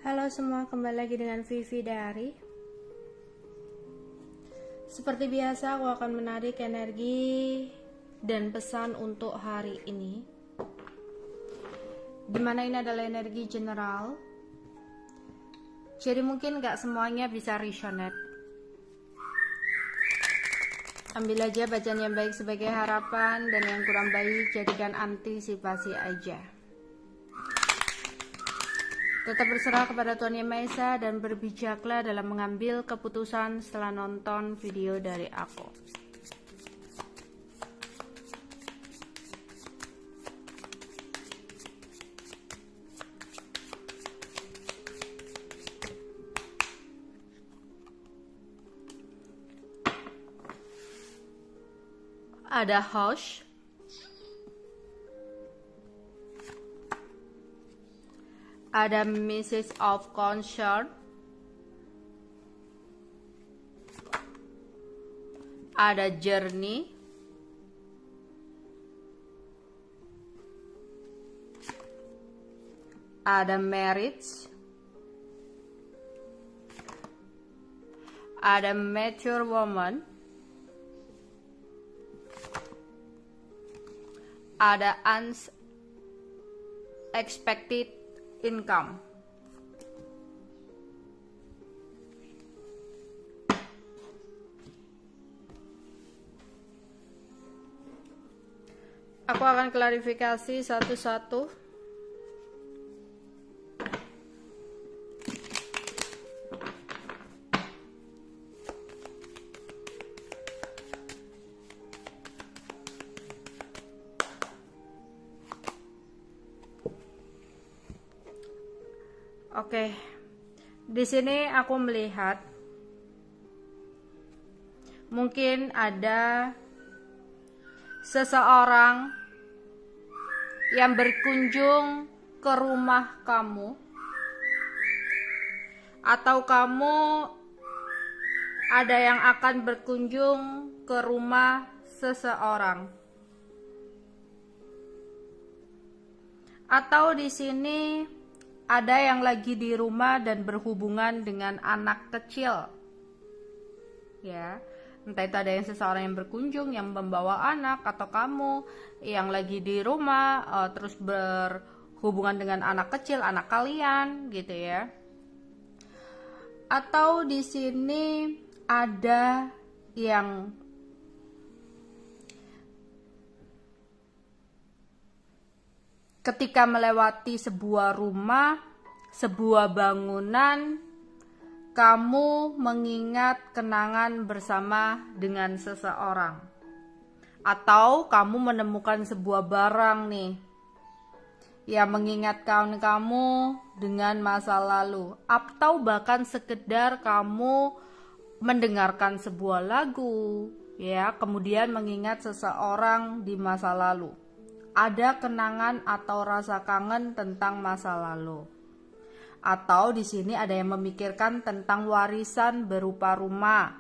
Halo semua, kembali lagi dengan Vivi Dari. Seperti biasa, aku akan menarik energi dan pesan untuk hari ini, dimana ini adalah energi general. Jadi mungkin gak semuanya bisa resonate. Ambil aja bacaan yang baik sebagai harapan, dan yang kurang baik jadikan antisipasi aja. Tetap berserah kepada Tuhan Yang Maha Esa dan berbijaklah dalam mengambil keputusan setelah nonton video dari aku. Ada host, ada message of concern, ada journey, ada marriage, ada mature woman, ada unexpected income. Aku akan klarifikasi satu-satu. Oke, di sini aku melihat mungkin ada seseorang yang berkunjung ke rumah kamu, atau kamu ada yang akan berkunjung ke rumah seseorang, atau di sini ada yang lagi di rumah dan berhubungan dengan anak kecil, ya. Entah itu ada yang seseorang yang berkunjung yang membawa anak, atau kamu yang lagi di rumah terus berhubungan dengan anak kecil, anak kalian, gitu ya. Atau di sini ada yang ketika melewati sebuah rumah, sebuah bangunan, kamu mengingat kenangan bersama dengan seseorang, atau kamu menemukan sebuah barang nih yang mengingatkan kamu dengan masa lalu, atau bahkan sekedar kamu mendengarkan sebuah lagu, ya, kemudian mengingat seseorang di masa lalu. Ada kenangan atau rasa kangen tentang masa lalu. Atau di sini ada yang memikirkan tentang warisan berupa rumah,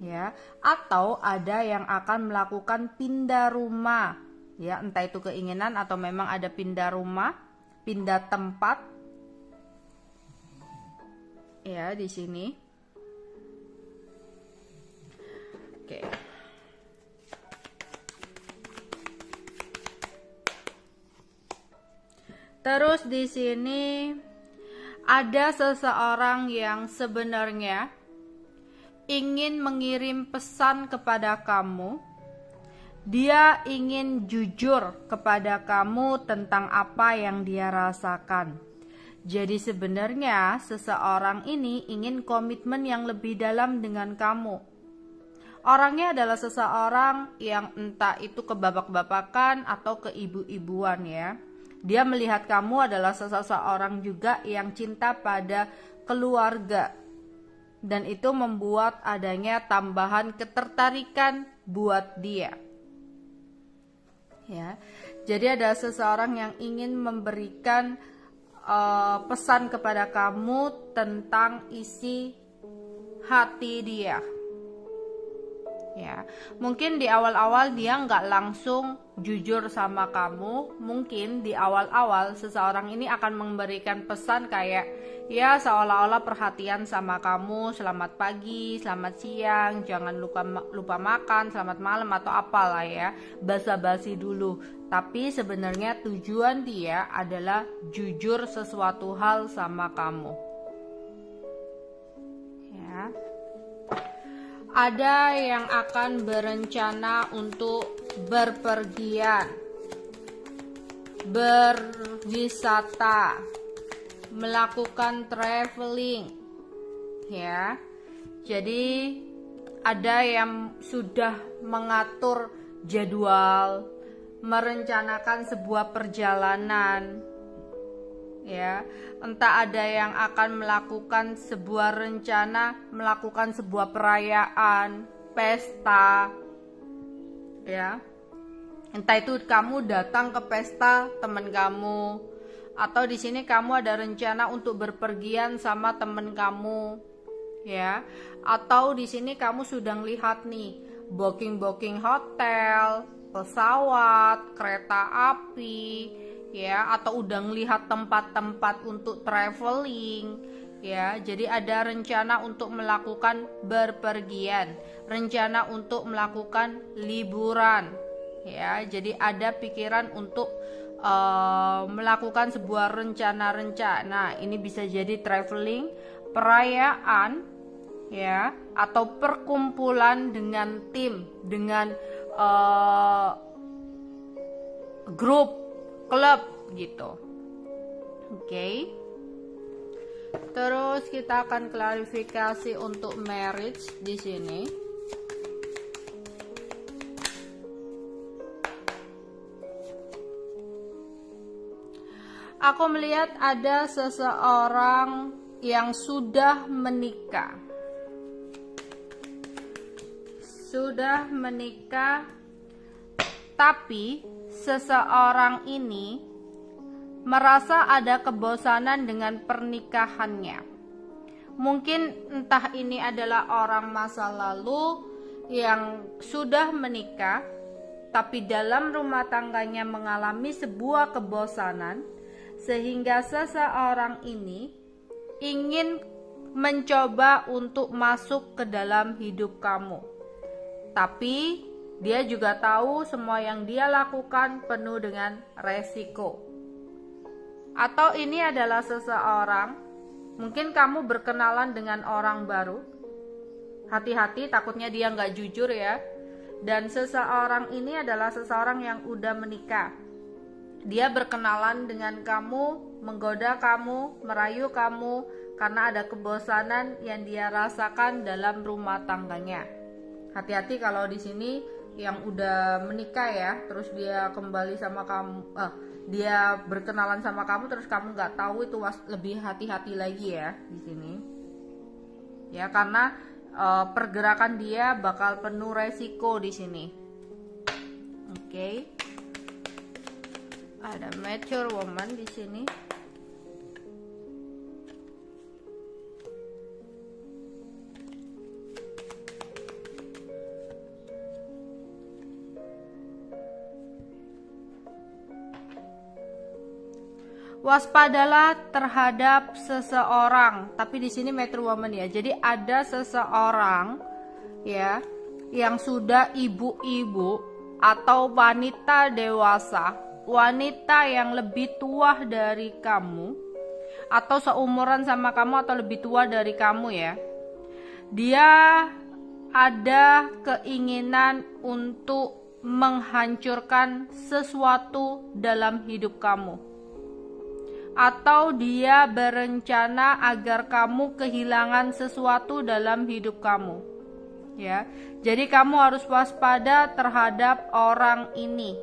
ya, atau ada yang akan melakukan pindah rumah, ya, entah itu keinginan atau memang ada pindah rumah, pindah tempat, ya, di sini. Oke. Terus di sini ada seseorang yang sebenarnya ingin mengirim pesan kepada kamu. Dia ingin jujur kepada kamu tentang apa yang dia rasakan. Jadi sebenarnya seseorang ini ingin komitmen yang lebih dalam dengan kamu. Orangnya adalah seseorang yang entah itu kebabak-babakan atau keibu-ibuan, ya. Dia melihat kamu adalah seseorang juga yang cinta pada keluarga, dan itu membuat adanya tambahan ketertarikan buat dia, ya. Jadi ada seseorang yang ingin memberikan pesan kepada kamu tentang isi hati dia, ya. Mungkin di awal-awal dia nggak langsung jujur sama kamu. Mungkin di awal-awal seseorang ini akan memberikan pesan kayak ya seolah-olah perhatian sama kamu, selamat pagi, selamat siang, jangan lupa makan, selamat malam atau apalah ya, basa-basi dulu. Tapi sebenarnya tujuan dia adalah jujur sesuatu hal sama kamu, ya. Ada yang akan berencana untuk berpergian, berwisata, melakukan traveling, ya. Jadi ada yang sudah mengatur jadwal, merencanakan sebuah perjalanan, ya. Entah ada yang akan melakukan sebuah rencana, melakukan sebuah perayaan, pesta, ya. Entah itu kamu datang ke pesta teman kamu, atau di sini kamu ada rencana untuk berpergian sama teman kamu, ya. Atau di sini kamu sudah lihat nih booking hotel, pesawat, kereta api, ya, atau udah ngelihat tempat-tempat untuk traveling, ya. Jadi ada rencana untuk melakukan berpergian, rencana untuk melakukan liburan, ya. Jadi ada pikiran untuk melakukan sebuah rencana. Ini bisa jadi traveling, perayaan, ya, atau perkumpulan dengan tim, dengan grup, klub gitu. Oke. Terus kita akan klarifikasi untuk marriage di sini. Aku melihat ada seseorang yang sudah menikah. Sudah menikah, tapi seseorang ini merasa ada kebosanan dengan pernikahannya. Mungkin entah ini adalah orang masa lalu yang sudah menikah, tapi dalam rumah tangganya mengalami sebuah kebosanan, sehingga seseorang ini ingin mencoba untuk masuk ke dalam hidup kamu. Tapi dia juga tahu semua yang dia lakukan penuh dengan resiko. Atau ini adalah seseorang, mungkin kamu berkenalan dengan orang baru. Hati-hati, takutnya dia nggak jujur ya. Dan seseorang ini adalah seseorang yang udah menikah. Dia berkenalan dengan kamu, menggoda kamu, merayu kamu, karena ada kebosanan yang dia rasakan dalam rumah tangganya. Hati-hati kalau di sini yang udah menikah ya, terus dia kembali sama kamu, dia berkenalan sama kamu terus kamu nggak tahu, itu lebih hati-hati lagi ya di sini, ya, karena pergerakan dia bakal penuh resiko di sini. Oke. Ada mature woman di sini. Waspadalah terhadap seseorang, tapi di sini mature woman ya. Jadi ada seseorang ya yang sudah ibu-ibu atau wanita dewasa, wanita yang lebih tua dari kamu atau seumuran sama kamu atau lebih tua dari kamu ya. Dia ada keinginan untuk menghancurkan sesuatu dalam hidup kamu. Atau dia berencana agar kamu kehilangan sesuatu dalam hidup kamu, ya. Jadi kamu harus waspada terhadap orang ini.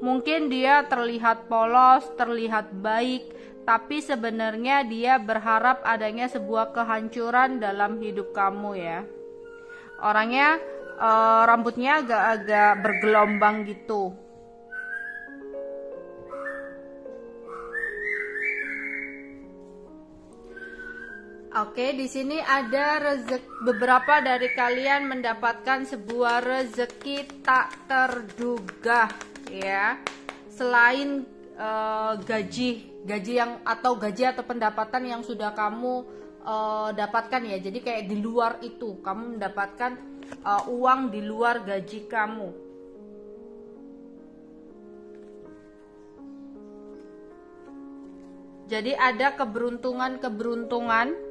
Mungkin dia terlihat polos, terlihat baik, tapi sebenarnya dia berharap adanya sebuah kehancuran dalam hidup kamu ya. Orangnya rambutnya agak-agak bergelombang gitu. Oke, di sini ada beberapa dari kalian mendapatkan sebuah rezeki tak terduga, ya. Selain gaji yang atau pendapatan yang sudah kamu dapatkan, ya. Jadi kayak di luar itu, kamu mendapatkan uang di luar gaji kamu. Jadi ada keberuntungan.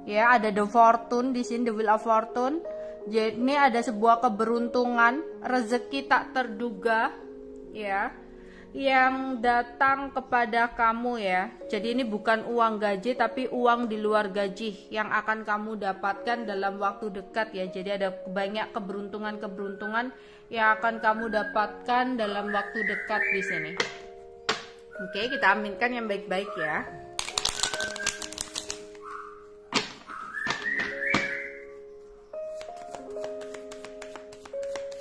Ya, ada the fortune di sini, the wheel of fortune. Jadi ini ada sebuah keberuntungan, rezeki tak terduga, ya, yang datang kepada kamu, ya. Jadi ini bukan uang gaji tapi uang di luar gaji yang akan kamu dapatkan dalam waktu dekat, ya. Jadi ada banyak keberuntungan yang akan kamu dapatkan dalam waktu dekat di sini. Oke, kita aminkan yang baik-baik, ya.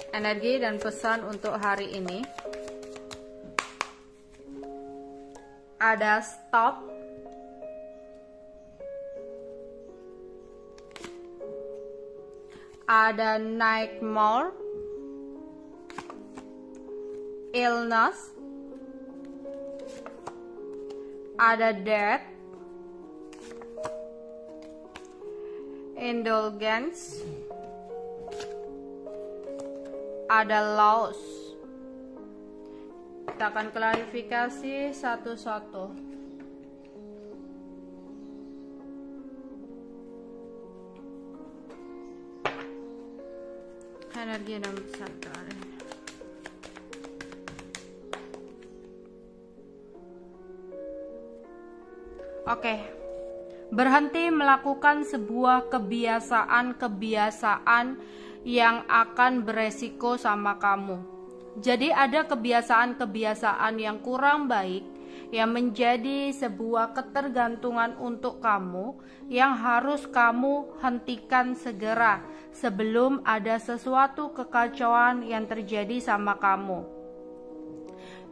Energi dan pesan untuk hari ini ada stop, ada nightmare, illness, ada death, indulgence, ada loss. Kita akan klarifikasi satu-satu. Energi dan pesan terakhir. Oke. Berhenti melakukan sebuah kebiasaan yang akan beresiko sama kamu. Jadi ada kebiasaan yang kurang baik yang menjadi sebuah ketergantungan untuk kamu yang harus kamu hentikan segera sebelum ada sesuatu kekacauan yang terjadi sama kamu.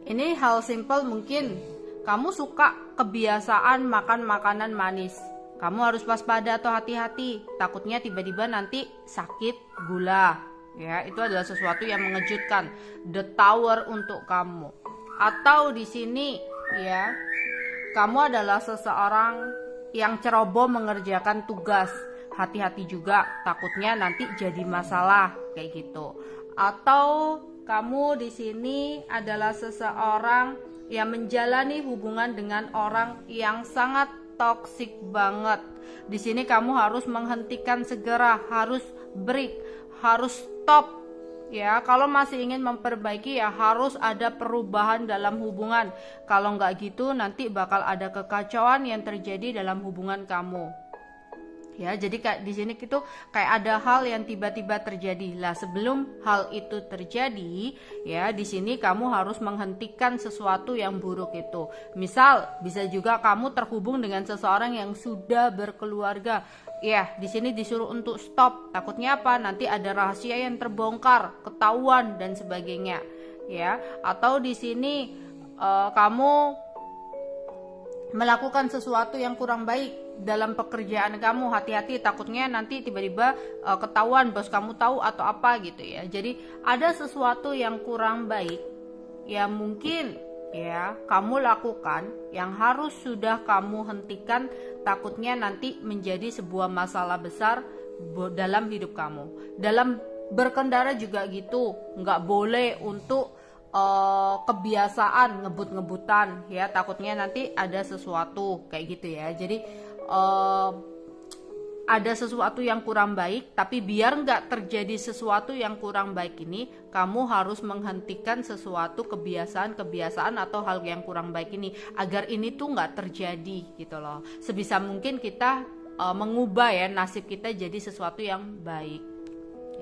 Ini hal simple, mungkin kamu suka kebiasaan makan makanan manis. Kamu harus waspada atau hati-hati, takutnya tiba-tiba nanti sakit gula. Ya, itu adalah sesuatu yang mengejutkan, the tower untuk kamu. Atau di sini, ya, kamu adalah seseorang yang ceroboh mengerjakan tugas. Hati-hati juga, takutnya nanti jadi masalah kayak gitu. Atau kamu di sini adalah seseorang yang menjalani hubungan dengan orang yang sangat toksik banget. Di sini kamu harus menghentikan segera, harus break, harus stop. Ya, kalau masih ingin memperbaiki ya harus ada perubahan dalam hubungan. Kalau nggak gitu nanti bakal ada kekacauan yang terjadi dalam hubungan kamu. Ya, jadi kayak di sini gitu kayak ada hal yang tiba-tiba terjadi. Lah, sebelum hal itu terjadi, ya di sini kamu harus menghentikan sesuatu yang buruk itu. Misal, bisa juga kamu terhubung dengan seseorang yang sudah berkeluarga. Ya, di sini disuruh untuk stop. Takutnya apa? Nanti ada rahasia yang terbongkar, ketahuan dan sebagainya. Ya, atau di sini kamu melakukan sesuatu yang kurang baik dalam pekerjaan kamu, hati-hati takutnya nanti tiba-tiba ketahuan bos kamu tahu atau apa gitu ya. Jadi ada sesuatu yang kurang baik yang mungkin ya kamu lakukan yang harus sudah kamu hentikan, takutnya nanti menjadi sebuah masalah besar dalam hidup kamu. Dalam berkendara juga gitu, nggak boleh untuk kebiasaan ngebut-ngebutan ya, takutnya nanti ada sesuatu kayak gitu ya. Jadi ada sesuatu yang kurang baik, tapi biar nggak terjadi sesuatu yang kurang baik ini, kamu harus menghentikan sesuatu kebiasaan atau hal yang kurang baik ini agar ini tuh nggak terjadi gitu loh. Sebisa mungkin kita mengubah ya nasib kita jadi sesuatu yang baik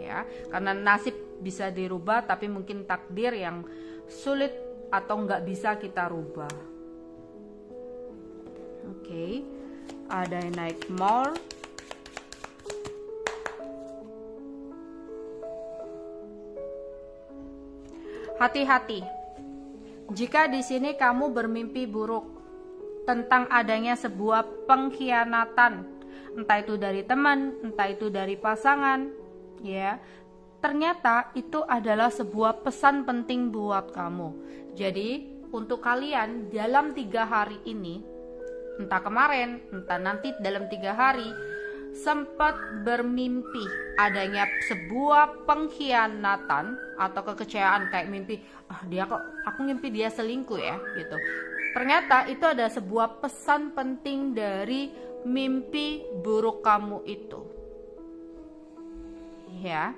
ya, karena nasib bisa dirubah tapi mungkin takdir yang sulit atau nggak bisa kita rubah. Oke. Ada naik more, hati-hati jika di sini kamu bermimpi buruk tentang adanya sebuah pengkhianatan entah itu dari teman, entah itu dari pasangan, ya. Ternyata itu adalah sebuah pesan penting buat kamu. Jadi untuk kalian dalam 3 hari ini, entah kemarin, entah nanti dalam 3 hari, sempat bermimpi adanya sebuah pengkhianatan atau kekecewaan, kayak mimpi, dia kok, aku mimpi dia selingkuh ya, gitu. Ternyata itu ada sebuah pesan penting dari mimpi buruk kamu itu, ya.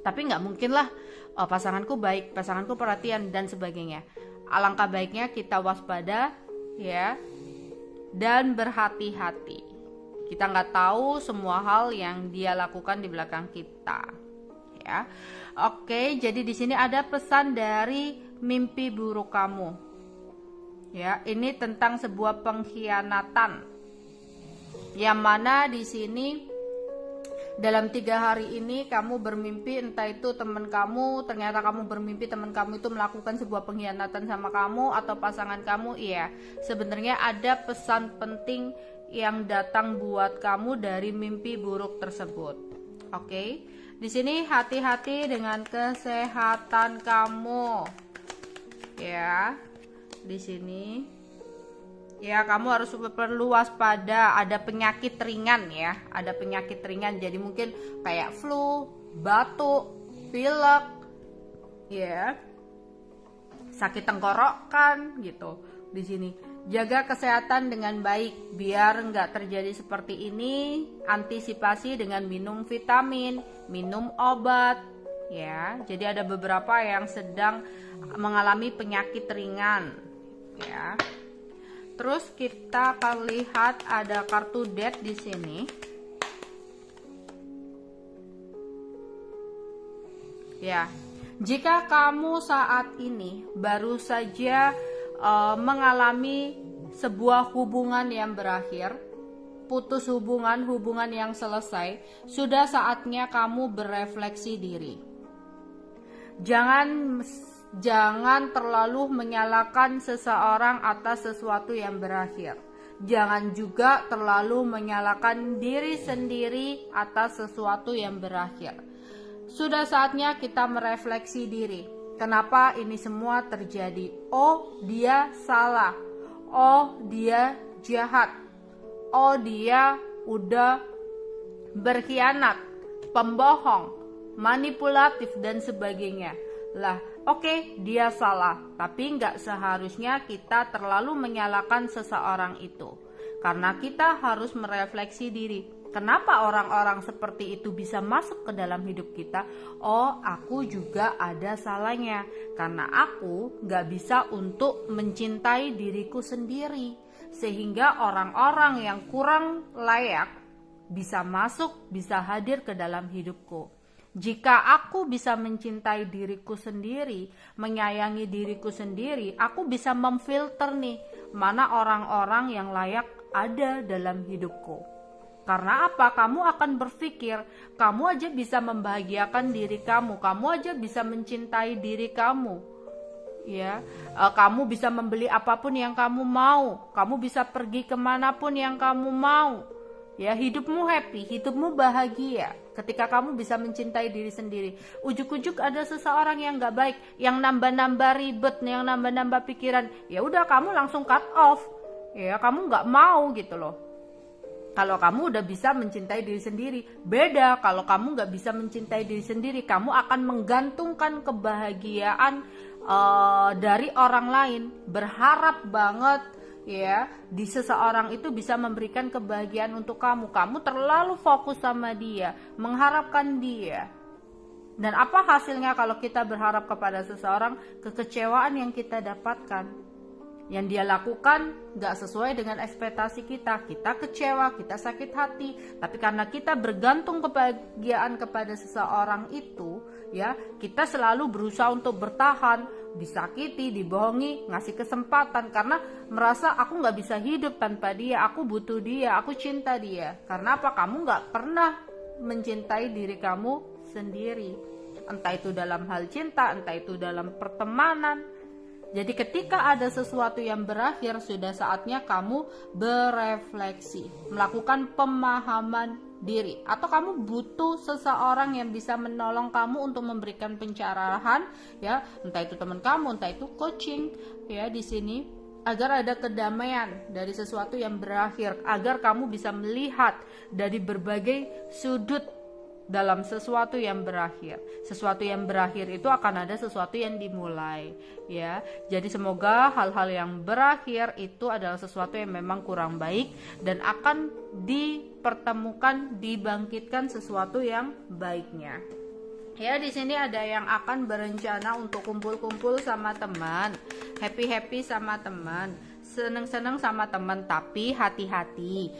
Tapi nggak mungkin lah, pasanganku baik, pasanganku perhatian dan sebagainya. Alangkah baiknya kita waspada, ya, dan berhati-hati. Kita nggak tahu semua hal yang dia lakukan di belakang kita, ya. Oke, jadi di sini ada pesan dari mimpi buruk kamu, ya. Ini tentang sebuah pengkhianatan, yang mana di sini dalam 3 hari ini kamu bermimpi, entah itu teman kamu, ternyata kamu bermimpi teman kamu itu melakukan sebuah pengkhianatan sama kamu atau pasangan kamu. Iya, sebenarnya ada pesan penting yang datang buat kamu dari mimpi buruk tersebut. Oke. Di sini hati-hati dengan kesehatan kamu. Ya. Di sini ya, kamu harus perlu waspada, ada penyakit ringan ya, ada penyakit ringan. Jadi mungkin kayak flu, batuk, pilek, ya, sakit tenggorokan gitu. Di sini jaga kesehatan dengan baik biar nggak terjadi seperti ini. Antisipasi dengan minum vitamin, minum obat, ya. Jadi ada beberapa yang sedang mengalami penyakit ringan, ya. Terus kita akan lihat ada kartu death di sini. Ya, jika kamu saat ini baru saja mengalami sebuah hubungan yang berakhir, putus hubungan yang selesai, sudah saatnya kamu berefleksi diri. Jangan terlalu menyalahkan seseorang atas sesuatu yang berakhir. Jangan juga terlalu menyalahkan diri sendiri atas sesuatu yang berakhir. Sudah saatnya kita merefleksi diri. Kenapa ini semua terjadi? Oh, dia salah. Oh, dia jahat. Oh, dia udah berkhianat, pembohong, manipulatif dan sebagainya. Lah, oke, dia salah, tapi nggak seharusnya kita terlalu menyalahkan seseorang itu. Karena kita harus merefleksi diri. Kenapa orang-orang seperti itu bisa masuk ke dalam hidup kita? Oh, aku juga ada salahnya. Karena aku nggak bisa untuk mencintai diriku sendiri. Sehingga orang-orang yang kurang layak bisa masuk, bisa hadir ke dalam hidupku. Jika aku bisa mencintai diriku sendiri, menyayangi diriku sendiri, aku bisa memfilter nih, mana orang-orang yang layak ada dalam hidupku. Karena apa? Kamu akan berpikir, kamu aja bisa membahagiakan diri kamu aja bisa mencintai diri kamu. Ya, kamu bisa membeli apapun yang kamu mau, kamu bisa pergi kemanapun yang kamu mau. Ya, hidupmu happy, hidupmu bahagia ketika kamu bisa mencintai diri sendiri. Ujuk-ujuk ada seseorang yang gak baik, yang nambah-nambah ribet, yang nambah-nambah pikiran, ya udah kamu langsung cut off. Ya, kamu gak mau gitu loh. Kalau kamu udah bisa mencintai diri sendiri, beda. Kalau kamu gak bisa mencintai diri sendiri, kamu akan menggantungkan kebahagiaan dari orang lain, berharap banget ya di seseorang itu bisa memberikan kebahagiaan untuk kamu. Kamu terlalu fokus sama dia, mengharapkan dia. Dan apa hasilnya kalau kita berharap kepada seseorang? Kekecewaan yang kita dapatkan. Yang dia lakukan gak sesuai dengan ekspektasi kita. Kita kecewa, kita sakit hati. Tapi karena kita bergantung kebahagiaan kepada seseorang itu, ya, kita selalu berusaha untuk bertahan, disakiti, dibohongi, ngasih kesempatan. Karena merasa aku gak bisa hidup tanpa dia, aku butuh dia, aku cinta dia. Karena apa? Kamu gak pernah mencintai diri kamu sendiri. Entah itu dalam hal cinta, entah itu dalam pertemanan, Jadi ketika ada sesuatu yang berakhir, sudah saatnya kamu berefleksi, melakukan pemahaman diri, atau kamu butuh seseorang yang bisa menolong kamu untuk memberikan pencerahan, ya, entah itu teman kamu, entah itu coaching, ya, di sini agar ada kedamaian dari sesuatu yang berakhir, agar kamu bisa melihat dari berbagai sudut dalam sesuatu yang berakhir. Sesuatu yang berakhir itu akan ada sesuatu yang dimulai, ya. Jadi semoga hal-hal yang berakhir itu adalah sesuatu yang memang kurang baik dan akan dipertemukan, dibangkitkan sesuatu yang baiknya. Ya, di sini ada yang akan berencana untuk kumpul-kumpul sama teman, happy-happy sama teman, seneng-seneng sama teman, tapi hati-hati.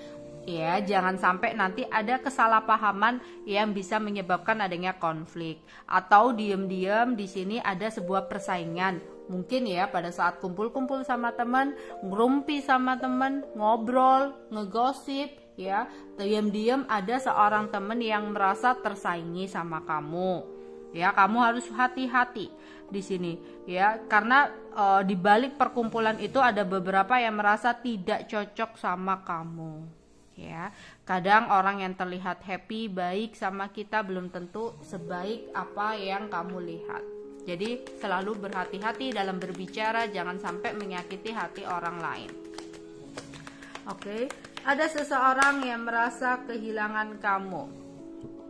Ya, jangan sampai nanti ada kesalahpahaman yang bisa menyebabkan adanya konflik, atau diam-diam di sini ada sebuah persaingan. Mungkin ya pada saat kumpul-kumpul sama teman, ngerumpi sama teman, ngobrol, ngegosip, ya, diam-diam ada seorang teman yang merasa tersaingi sama kamu. Ya, kamu harus hati-hati di sini, ya, karena di balik perkumpulan itu ada beberapa yang merasa tidak cocok sama kamu. Ya, kadang orang yang terlihat happy, baik sama kita belum tentu sebaik apa yang kamu lihat. Jadi selalu berhati-hati dalam berbicara, jangan sampai menyakiti hati orang lain. Oke, ada seseorang yang merasa kehilangan kamu.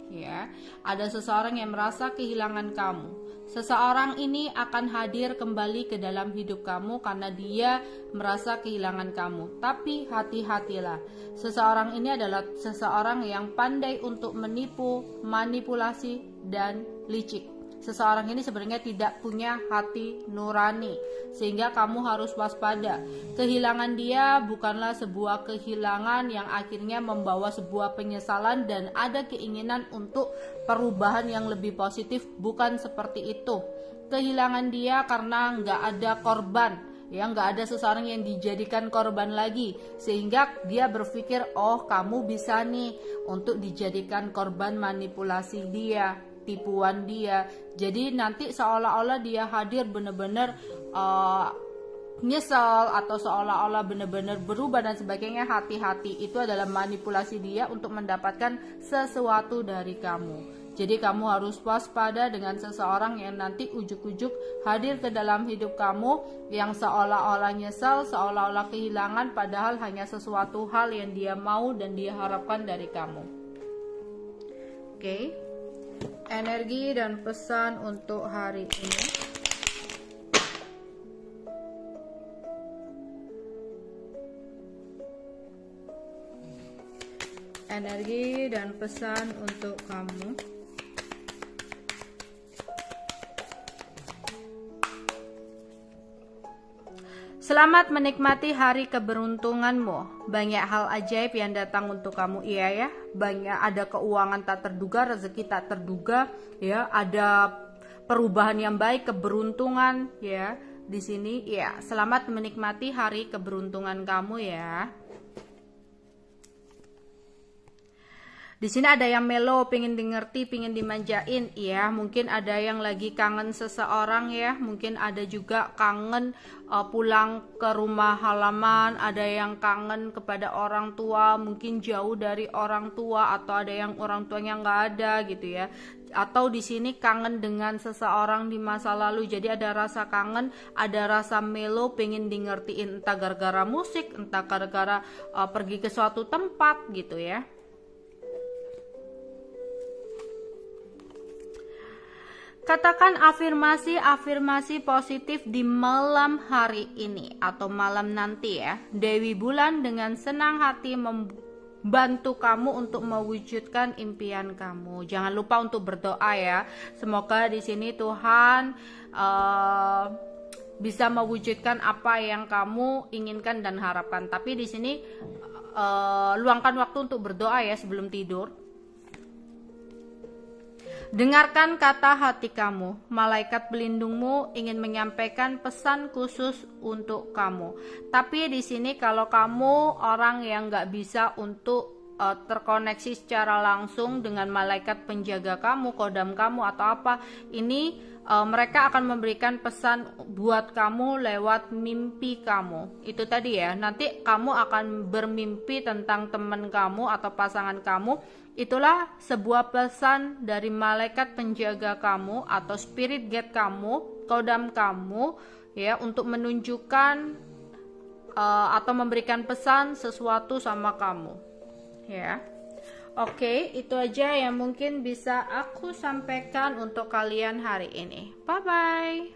Ya, ada seseorang yang merasa kehilangan kamu. Seseorang ini akan hadir kembali ke dalam hidup kamu karena dia merasa kehilangan kamu. Tapi hati-hatilah. Seseorang ini adalah seseorang yang pandai untuk menipu, manipulasi, dan licik. Seseorang ini sebenarnya tidak punya hati nurani, sehingga kamu harus waspada. Kehilangan dia bukanlah sebuah kehilangan yang akhirnya membawa sebuah penyesalan dan ada keinginan untuk perubahan yang lebih positif, bukan seperti itu. Kehilangan dia karena nggak ada korban, ya, nggak ada seseorang yang dijadikan korban lagi, sehingga dia berpikir, oh kamu bisa nih untuk dijadikan korban manipulasi dia, tipuan dia. Jadi nanti seolah-olah dia hadir benar-benar nyesel atau seolah-olah benar-benar berubah dan sebagainya. Hati-hati, itu adalah manipulasi dia untuk mendapatkan sesuatu dari kamu. Jadi kamu harus waspada dengan seseorang yang nanti ujuk-ujuk hadir ke dalam hidup kamu yang seolah-olah nyesel, seolah-olah kehilangan, padahal hanya sesuatu hal yang dia mau dan dia harapkan dari kamu. Oke. Energi dan pesan untuk hari ini. Energi dan pesan untuk kamu. Selamat menikmati hari keberuntunganmu. Banyak hal ajaib yang datang untuk kamu, iya ya. Banyak, ada keuangan tak terduga, rezeki tak terduga, ya. Ada perubahan yang baik, keberuntungan, ya. Di sini, ya. Selamat menikmati hari keberuntungan kamu, ya. Di sini ada yang melo, pengen dimengerti, pengen dimanjain, ya. Mungkin ada yang lagi kangen seseorang, ya. Mungkin ada juga kangen pulang ke rumah halaman, ada yang kangen kepada orang tua, mungkin jauh dari orang tua, atau ada yang orang tuanya nggak ada, gitu ya. Atau di sini kangen dengan seseorang di masa lalu. Jadi ada rasa kangen, ada rasa melo, pengen dimengertiin, entah gara-gara musik, entah gara-gara pergi ke suatu tempat, gitu ya. Katakan afirmasi positif di malam hari ini atau malam nanti, ya. Dewi Bulan dengan senang hati membantu kamu untuk mewujudkan impian kamu. Jangan lupa untuk berdoa, ya. Semoga di sini Tuhan bisa mewujudkan apa yang kamu inginkan dan harapkan. Tapi di sini luangkan waktu untuk berdoa, ya, sebelum tidur. Dengarkan kata hati kamu. Malaikat pelindungmu ingin menyampaikan pesan khusus untuk kamu. Tapi di sini kalau kamu orang yang nggak bisa untuk terkoneksi secara langsung dengan malaikat penjaga kamu, kodam kamu atau apa, ini mereka akan memberikan pesan buat kamu lewat mimpi kamu. Itu tadi ya, nanti kamu akan bermimpi tentang teman kamu atau pasangan kamu. Itulah sebuah pesan dari malaikat penjaga kamu atau spirit guide kamu, kodam kamu ya, untuk menunjukkan atau memberikan pesan sesuatu sama kamu ya. Oke, itu aja yang mungkin bisa aku sampaikan untuk kalian hari ini. Bye bye.